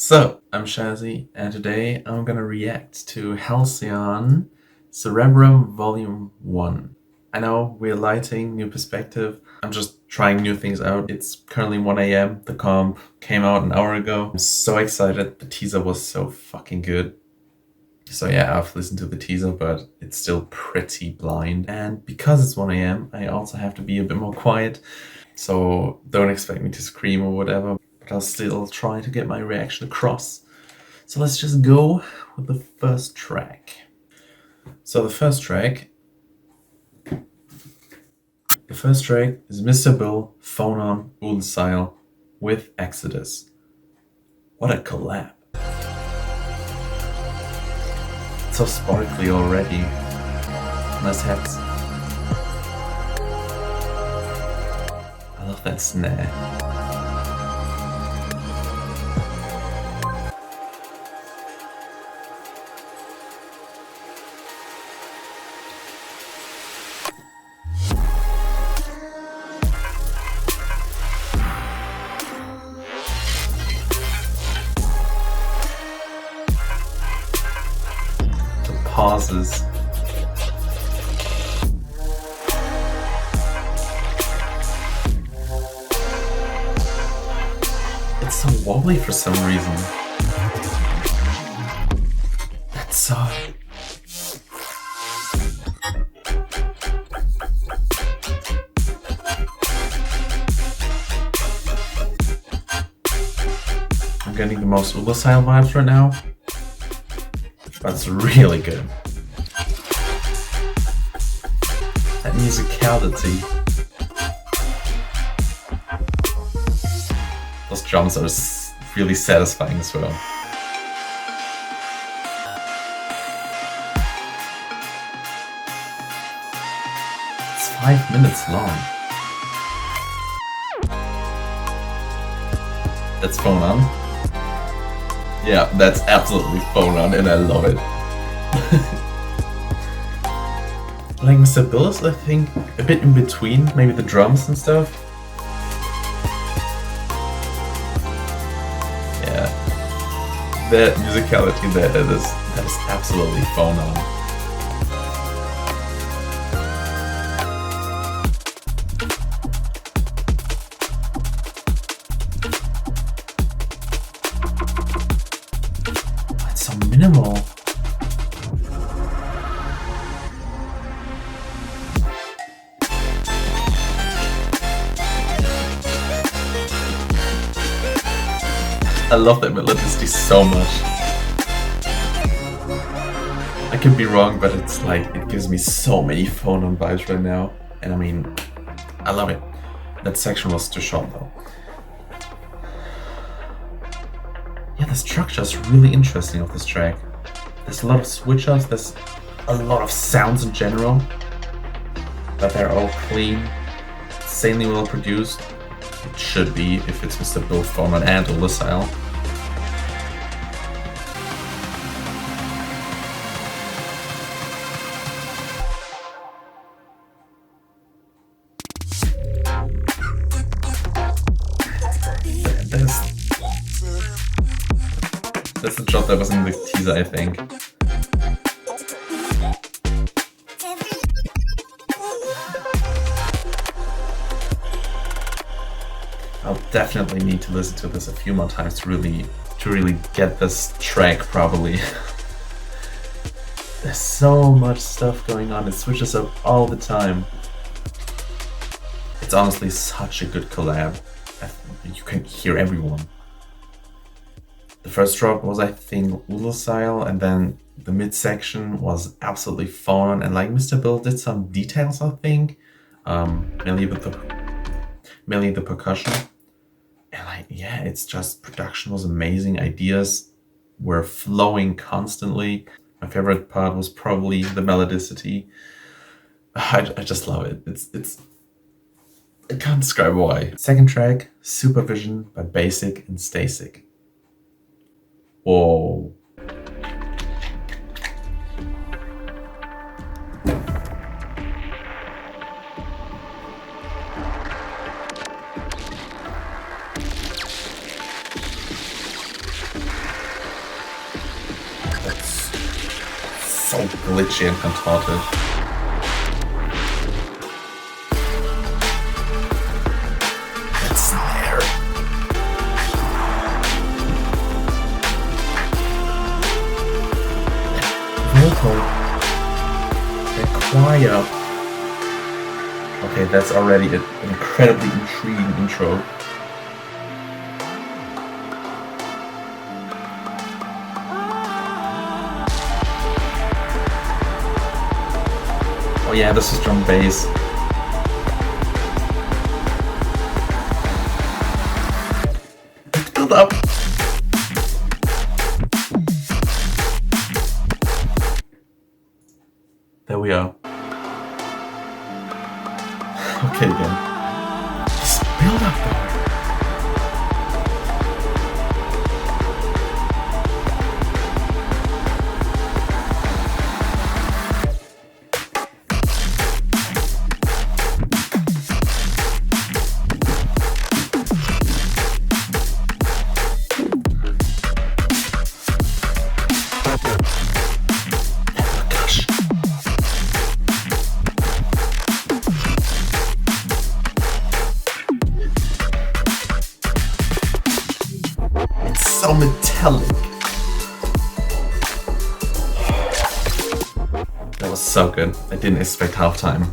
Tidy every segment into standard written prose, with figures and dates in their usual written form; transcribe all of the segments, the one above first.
So, I'm Shazzy, and today I'm gonna react to Halcyon Cerebrum Volume 1. I know, we're lighting, new perspective. I'm just trying new things out. It's currently 1 a.m. The comp came out an hour ago. I'm so excited. The teaser was so fucking good. So yeah, I've listened to the teaser, but it's still pretty blind. And because it's 1 a.m., I also have to be a bit more quiet. So don't expect me to scream or whatever, but I'll still try to get my reaction across. So let's just go with the first track. So the first track is Mr. Bill, Phonon, Oolacile with Exodus. What a collab. It's so sparkly already. Nice hats. I love that snare. Pauses. It's so wobbly for some reason. That's so... I'm getting the most Oolacile vibes right now. That's really good. That musicality. Those drums are really satisfying as well. It's 5 minutes long. That's phonon. Yeah, that's absolutely phonon, and I love it. Like Mr. Bill is, I think, a bit in between, maybe the drums and stuff. Yeah, that musicality there, that is absolutely phonon. Minimal. I love that melodicity so much. I could be wrong, but it's like, it gives me so many phonon vibes right now. And I mean, I love it. That section was too short though. Yeah, the structure is really interesting of this track. There's a lot of switch-ups, there's a lot of sounds in general, but they're all clean, insanely well produced. It should be if it's Mr. Bill, Phonon and Oolacile. That's the drop that was in the teaser, I think. I'll definitely need to listen to this a few more times to really get this track properly. There's so much stuff going on, it switches up all the time. It's honestly such a good collab. You can hear everyone. The first drop was, I think, Oolacile, and then the midsection was absolutely phonon, and like Mr. Bill did some details, I think, mainly the percussion. And like, yeah, it's just, production was amazing, ideas were flowing constantly. My favorite part was probably the melodicity. I just love it. It's I can't describe why. Second track, Supervision by BVSSIC and Staysick. Whoa. so glitchy and contorted. That snare. Vocal. That choir. Okay, that's already an incredibly intriguing intro. Oh yeah, this is drum bass. Build up. There we are. Okay, again. Just build up though. So metallic. That was so good. I didn't expect halftime.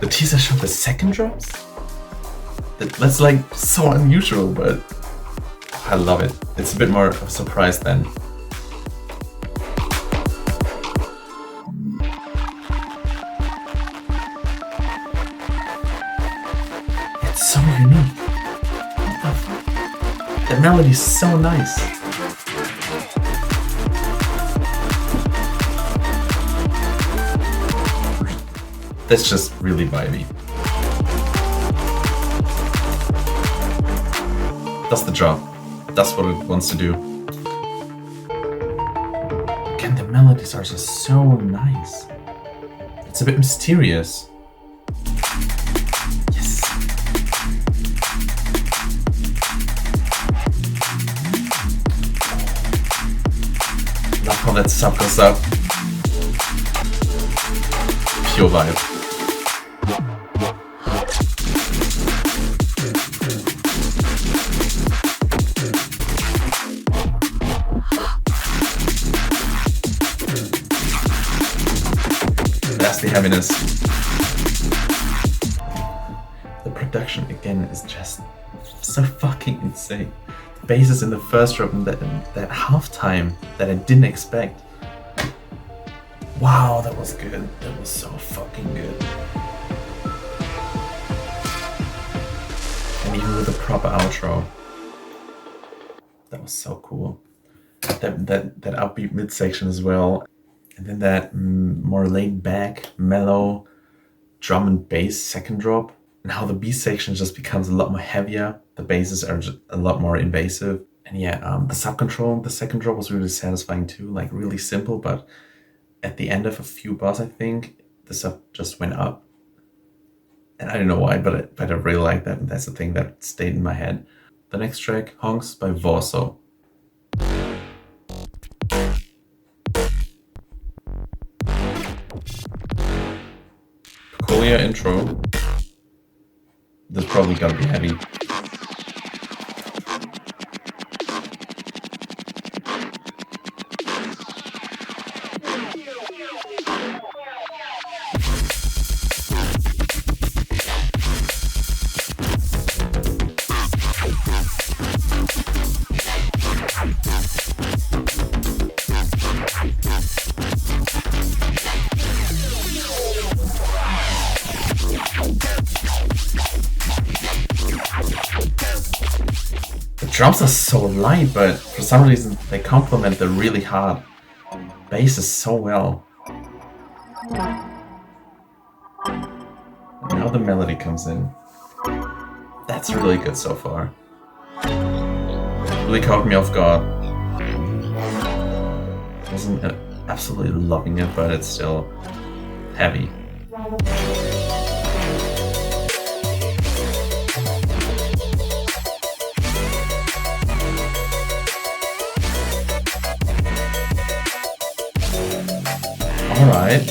The teaser showed the second drops? That's like so unusual, but I love it. It's a bit more of a surprise then. It's so unique. That melody is so nice. That's just really vibey. That's the job. That's what it wants to do. Again, the melodies are just so nice. It's a bit mysterious. Love how that sub goes up. Pure vibe. That's the heaviness. The production again is just so fucking insane. Basses in the first drop and that halftime that I didn't expect. Wow, that was good. That was so fucking good. And even with a proper outro, that was so cool. That upbeat midsection as well, and then that more laid back, mellow drum and bass second drop. And how the B section just becomes a lot more heavier. The basses are just a lot more invasive. And yeah, the sub control, the second drop was really satisfying too. Like really simple, but at the end of a few bars, I think the sub just went up. And I don't know why, but I really like that. And that's the thing that stayed in my head. The next track, Honx by Vorso. Peculiar intro. This is probably gonna be heavy. Drums are so light, but for some reason they complement the really hard basses so well. Now the melody comes in. That's really good so far. Really caught me off guard. Wasn't absolutely loving it, but it's still heavy. Alright.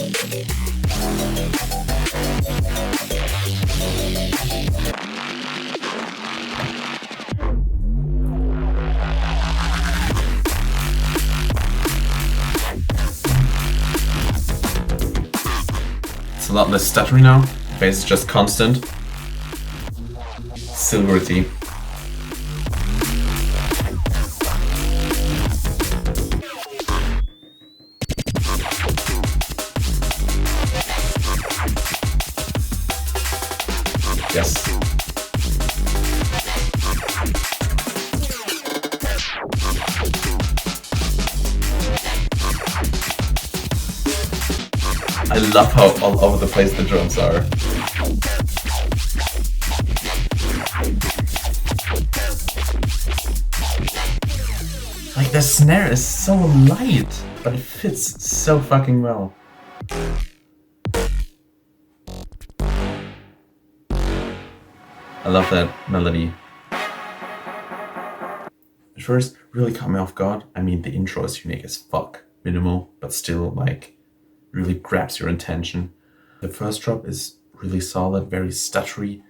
It's a lot less stuttery now. The bass is just constant. Silvery. Yes. I love how all over the place the drums are. Like the snare is so light, but it fits so fucking well. I love that melody. At first, really caught me off guard. I mean, the intro is unique as fuck. Minimal, but still, like, really grabs your attention. The first drop is really solid, very stuttery,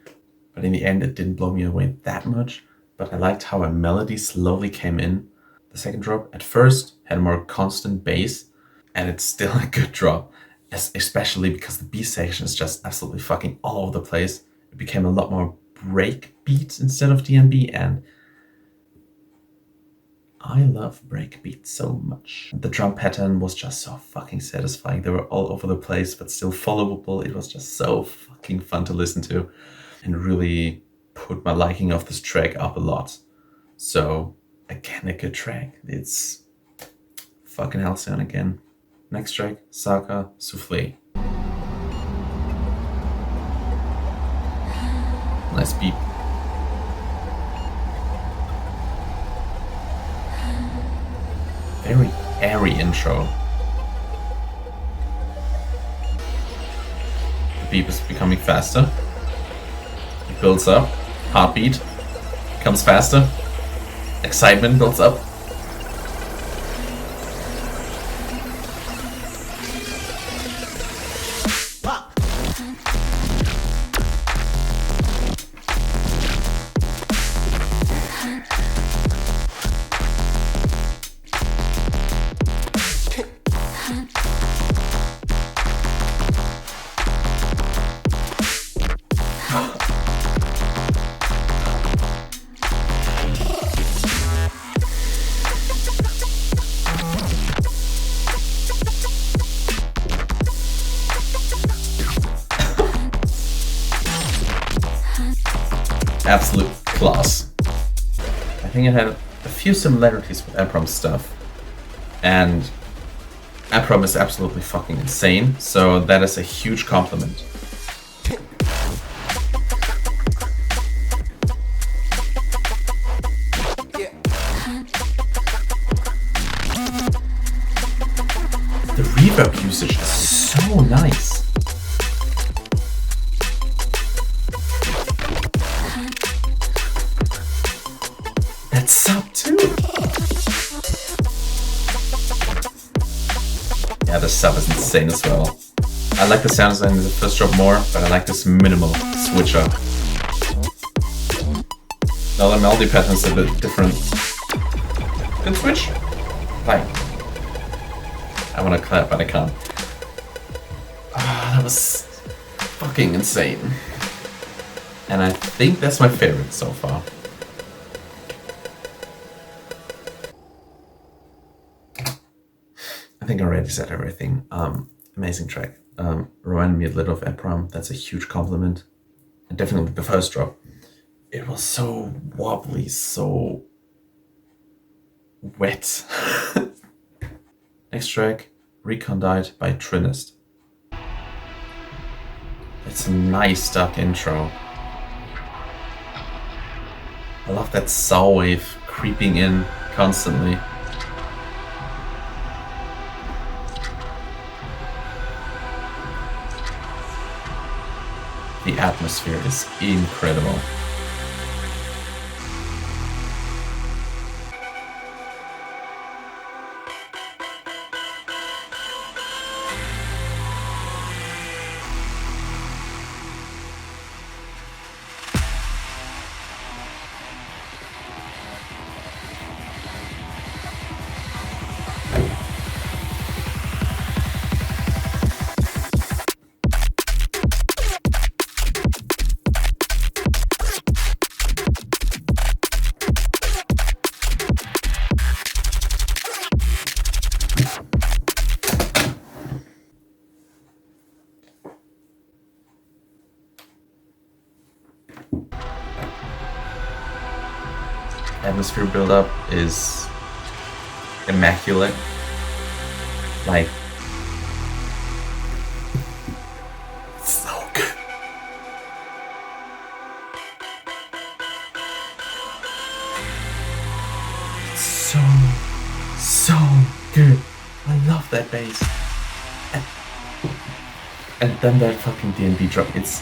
but in the end, it didn't blow me away that much. But I liked how a melody slowly came in. The second drop, at first, had a more constant bass, and it's still a good drop, especially because the B section is just absolutely fucking all over the place. It became a lot more break beats instead of DNB, and I love break beats so much. The drum pattern was just so fucking satisfying. They were all over the place, but still followable. It was just so fucking fun to listen to, and really put my liking of this track up a lot. So again, a good track. It's fucking Halcyon again. Next track, Saka, Souffle. Nice beat. Very airy intro. The beat is becoming faster. It builds up. Heartbeat becomes faster. Excitement builds up. Absolute class. I think it had a few similarities with Abram's stuff, and Abram is absolutely fucking insane, so that is a huge compliment. The reverb usage is so nice. That sub too. Yeah, the sub is insane as well. I like the sound design in the first drop more, but I like this minimal switch up. Now the melody pattern is a bit different. Good switch. Like, I want to clap, but I can't. That was fucking insane. And I think that's my favorite so far. I think I already said everything. Amazing track. Reminded me a little of Abram. That's a huge compliment. And definitely the first drop. It was so wobbly, so wet. Next track, Recondite by Trinist. It's a nice dark intro. I love that saw wave creeping in constantly. The atmosphere is incredible. atmosphere buildup is immaculate. Like, so good. So good. I love that bass. And then that fucking D&D drop. It's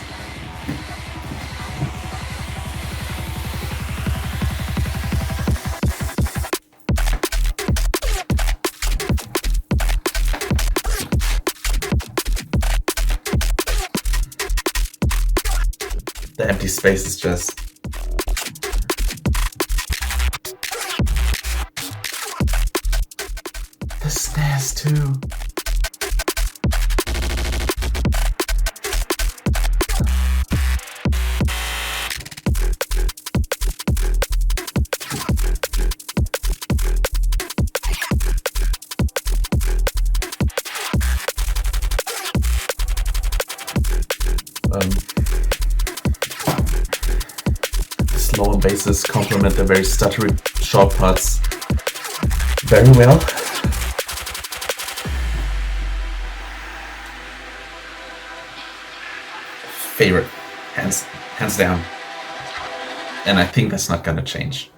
the empty space is just the snares too. Slower basses complement the very stuttery short parts very well. Favorite, hands down. And I think that's not gonna change.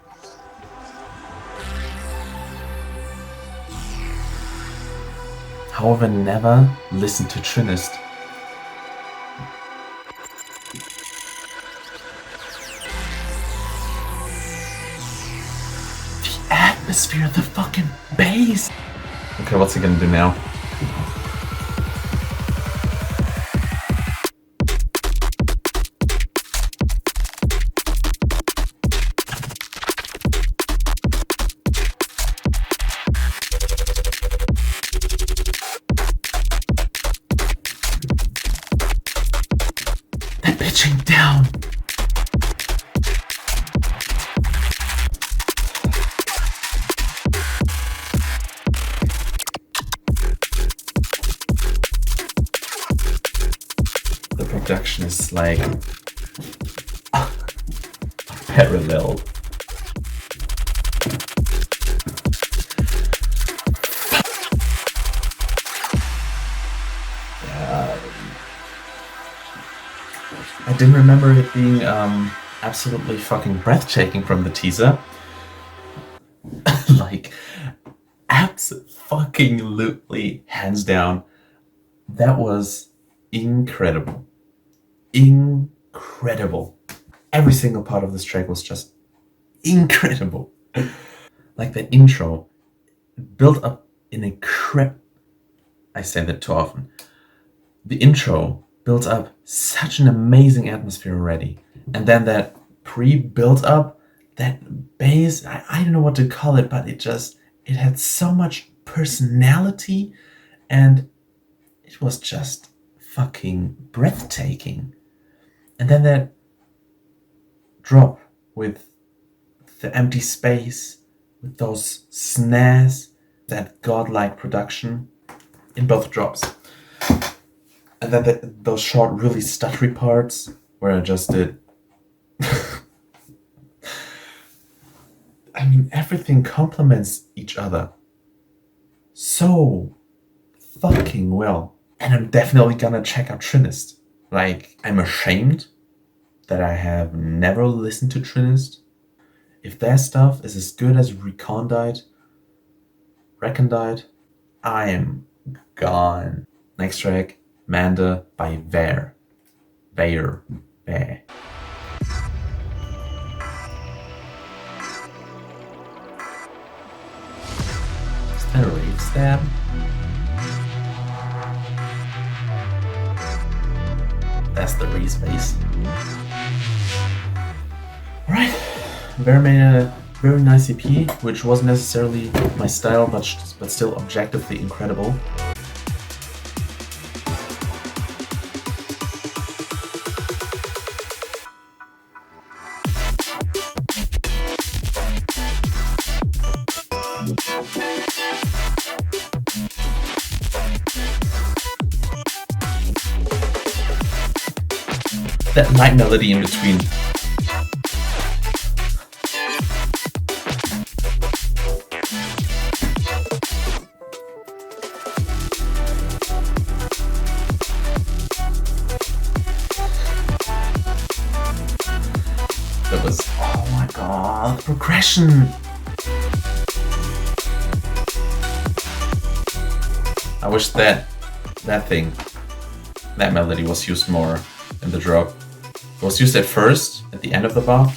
However, never listen to Trinist. Atmosphere, the fucking bass. Okay, what's he gonna do now? That pitching down. Production is like parallel. I didn't remember it being absolutely fucking breathtaking from the teaser. Like, absolutely, hands down, that was incredible. Incredible. Every single part of this track was just incredible. Like the intro built up in a I say that too often. The intro built up such an amazing atmosphere already. And then that pre-built up, that bass, I don't know what to call it, but it had so much personality and it was just fucking breathtaking. And then that drop with the empty space, with those snares, that godlike production in both drops. And then those short, really stuttery parts where I just did. I mean, everything complements each other so fucking well. And I'm definitely gonna check out Trinist. Like, I'm ashamed that I have never listened to Trinist. If their stuff is as good as Recondite, I am gone. Next track, Manda by Vayre. Vayre. Is that a rave stab? That's the Reese bass. Alright, Vayre made a very nice EP, which wasn't necessarily my style, but still objectively incredible. That light melody in between. progression. I wish that melody was used more in the drop. It was used at first, at the end of the bar.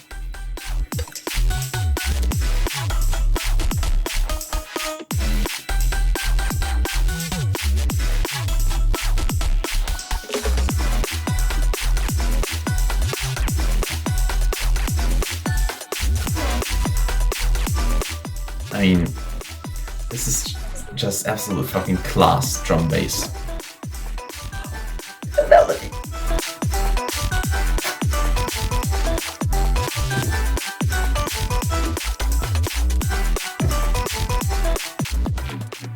I mean, this is just absolute fucking class drum bass. The melody.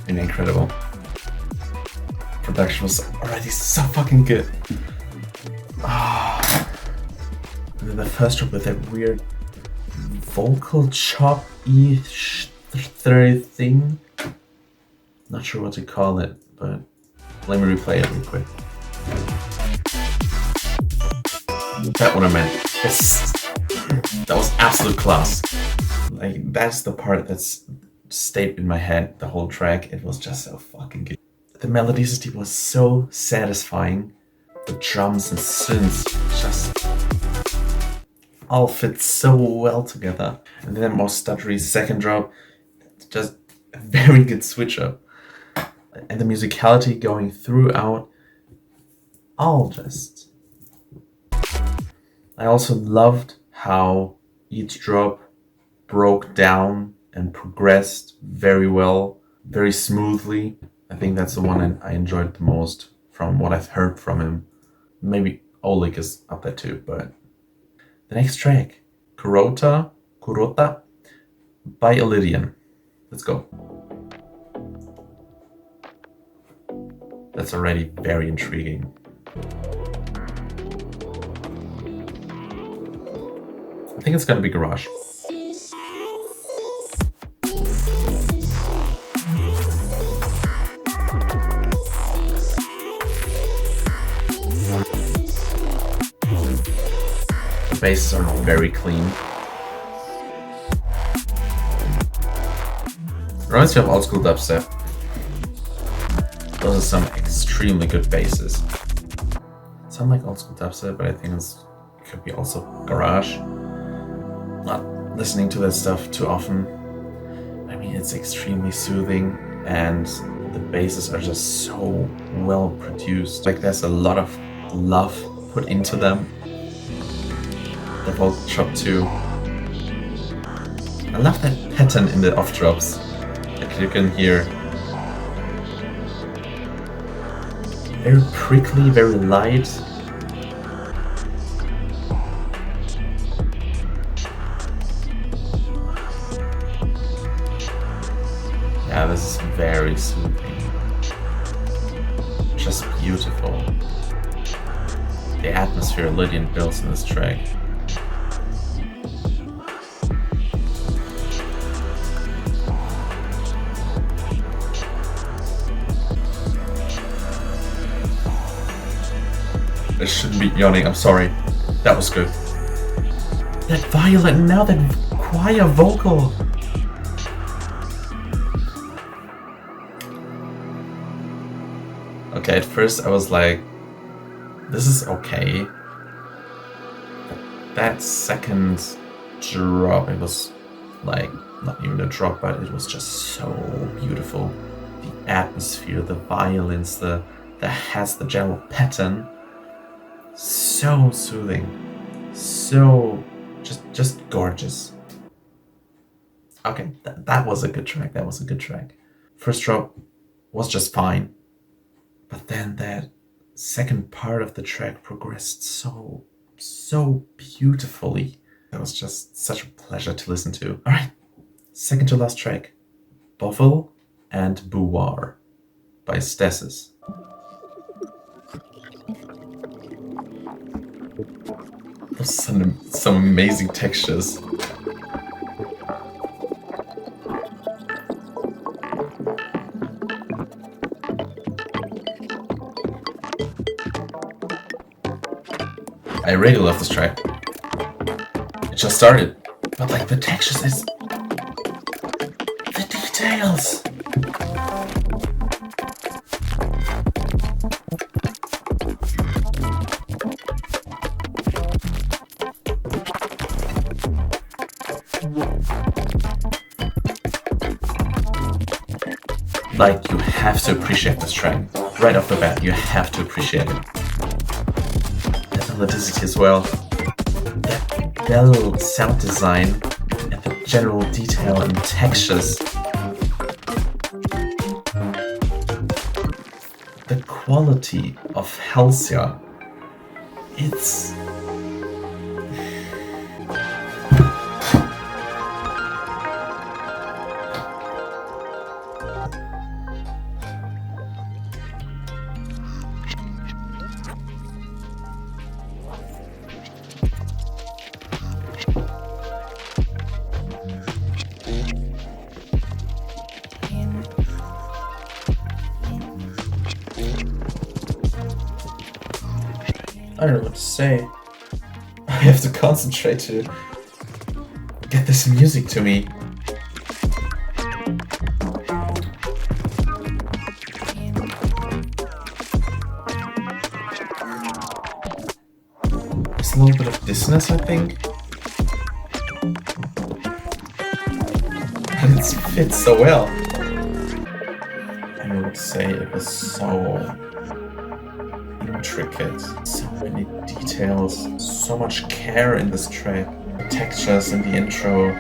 And incredible. Production was already so fucking good. And then the first drop with that weird vocal chop-ish third thing. Not sure what to call it, but let me replay it real quick. That's what I meant. That was absolute class. Like, that's the part that's stayed in my head the whole track. It was just so fucking good. The melodicity was so satisfying. The drums and synths just all fit so well together. And then more stuttery second drop. Just a very good switch up. And the musicality going throughout, all just... I also loved how each drop broke down and progressed very well, very smoothly. I think that's the one I enjoyed the most from what I've heard from him. Maybe 4ic is up there too, but... The next track, Kurota by Alydian. Let's go. That's already very intriguing. I think it's gonna be garage. The basses are very clean. Reminds me of old school dubstep. Those are some extremely good basses. Sound like old school dubstep, but I think it could be also garage. Not listening to that stuff too often. I mean, it's extremely soothing, and the basses are just so well produced. Like, there's a lot of love put into them. The vocal chop too. I love that pattern in the off drops. Like, you can hear. Very prickly, very light. Yeah, this is very soothing. Just beautiful. The atmosphere Alydian builds in this track. I shouldn't be yawning, I'm sorry. That was good. That violin, now that choir vocal. Okay, at first I was like, this is okay. But that second drop, it was like, not even a drop, but it was just so beautiful. The atmosphere, the violins, the general pattern. So soothing, so just gorgeous. Okay, that was a good track. That was a good track. First drop was just fine, but then that second part of the track progressed so beautifully. That was just such a pleasure to listen to. All right, second to last track, Bovel and Buwar by Stasys. Some amazing textures. I really love this track. It just started, but like the textures, details! Like, you have to appreciate this track. Right off the bat, you have to appreciate it. The melodicity as well. That bell sound design and the general detail and textures. The quality of Halcyon. It's... I don't know what to say. I have to concentrate to get this music to me. There's a little bit of dissonance, I think. And it fits so well. I don't know what to say, it was so intricate, so many details, so much care in this track. The textures in the intro.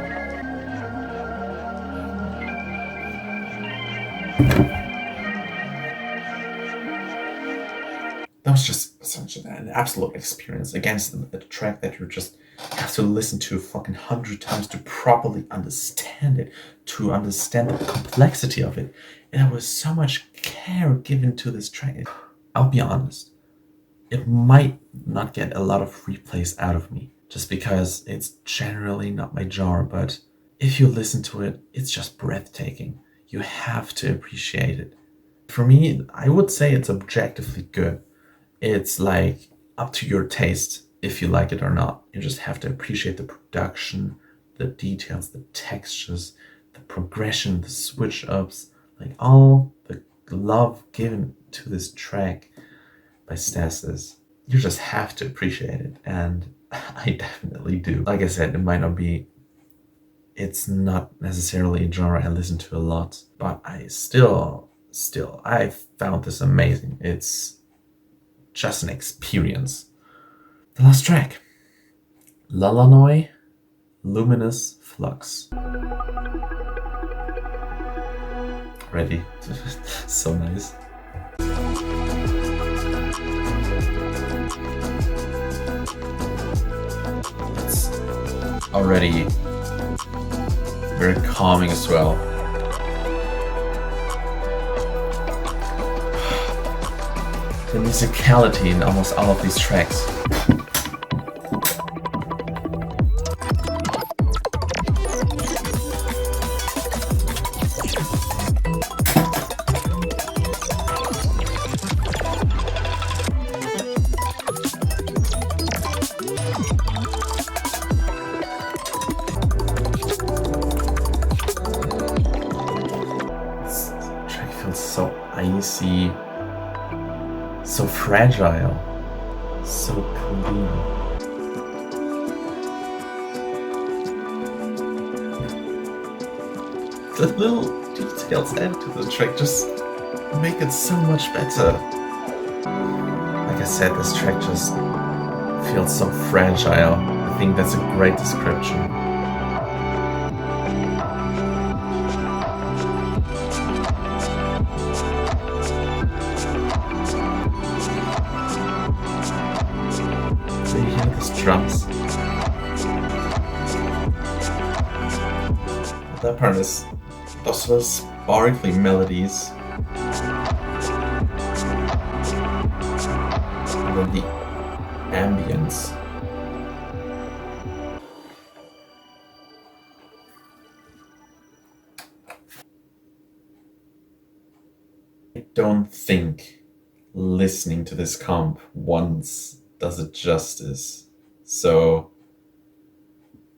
That was just such an absolute experience against a track that you just have to listen to fucking 100 times to properly understand it, to understand the complexity of it. And there was so much care given to this track. I'll be honest. It might not get a lot of replays out of me, just because it's generally not my genre, but if you listen to it, it's just breathtaking. You have to appreciate it. For me, I would say it's objectively good. It's like up to your taste if you like it or not. You just have to appreciate the production, the details, the textures, the progression, the switch-ups, like all the love given to this track by Stasys. You just have to appreciate it, and I definitely do. Like I said, it might not be, it's not necessarily a genre I listen to a lot, but I still, I found this amazing. It's just an experience. The last track, Lalanoi, Luminous, Flux. Ready? So nice. It's already very calming as well. The musicality in almost all of these tracks. So icy, so fragile, so clean. The little details add to the track just make it so much better. Like I said, this track just feels so fragile. I think that's a great description. Drums. That part is those little sparkly melodies. And then the ambience. I don't think listening to this comp once does it justice. So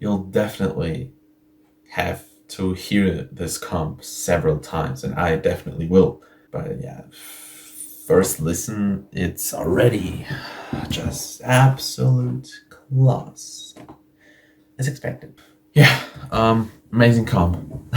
you'll definitely have to hear this comp several times, and I definitely will. But yeah, first listen, it's already just absolute class. As expected. Yeah, amazing comp.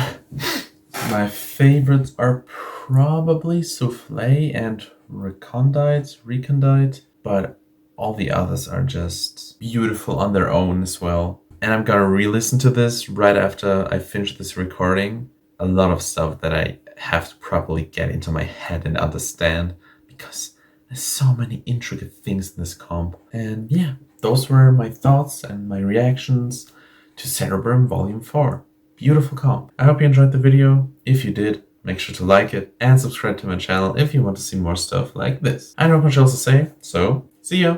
My favorites are probably Souffle and Recondite, but all the others are just beautiful on their own as well. And I'm gonna re-listen to this right after I finish this recording. A lot of stuff that I have to properly get into my head and understand, because there's so many intricate things in this comp. And yeah, those were my thoughts and my reactions to Cerebrum Volume 4. Beautiful comp. I hope you enjoyed the video. If you did, make sure to like it and subscribe to my channel if you want to see more stuff like this. I don't have much else to say, so see ya!